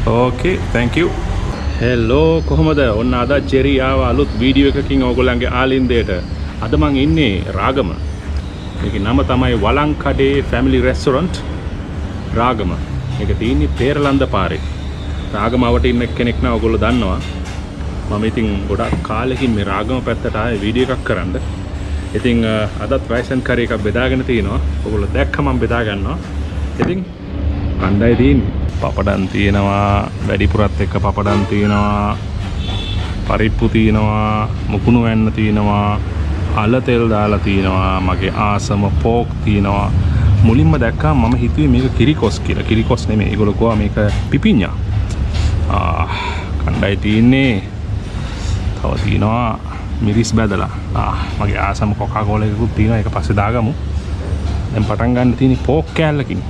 okay thank you hello කොහමද ඔන්න අද ජෙරි ආව අලුත් වීඩියෝ එකකින් ඕගොල්ලන්ගේ ආලින්දයට අද මං ඉන්නේ රාගම මේකේ නම තමයි වලංකඩේ ෆැමිලි රෙස්ටොරන්ට් රාගම මේක තියෙන්නේ පේරලන්ද පාරේ රාගමවට ඉන්න කෙනෙක් නා ඔයගොල්ලෝ දන්නවා මම ඉතින් ගොඩක් කාලෙකින් මේ රාගම පැත්තට ආයේ වීඩියෝ එකක් කරන්න ඉතින් අදත් රයිසන් කරේ එකක් බෙදාගෙන තිනවා ඔයගොල්ලෝ දැක්ක මම බෙදා ගන්නවා ඉතින් කණ්ඩායම් තියෙන්නේ පපඩම් තියෙනවා වැඩිපුරත් එක්ක පපඩම් තියෙනවා පරිප්පු තියෙනවා මුකුණු වෙන්න තියෙනවා අල තෙල් දාලා තියෙනවා මගේ ආසම පෝක් තියෙනවා මුලින්ම දැක්කම මම හිතුවේ මේක කිරිකොස් කියලා කිරිකොස් නෙමෙයි ඒගොල්ලෝ කිව්වා මේක පිපිඤ්ඤා කණ්ඩායම් තියෙන්නේ තව තියෙනවා මිරිස් බැදලා මගේ ආසම කොකා කෝලා එකකුත් තියෙනවා ඒක පස්සේ දාගමු දැන් පටන් ගන්න තියෙන්නේ පෝක් කෑල්ලකින්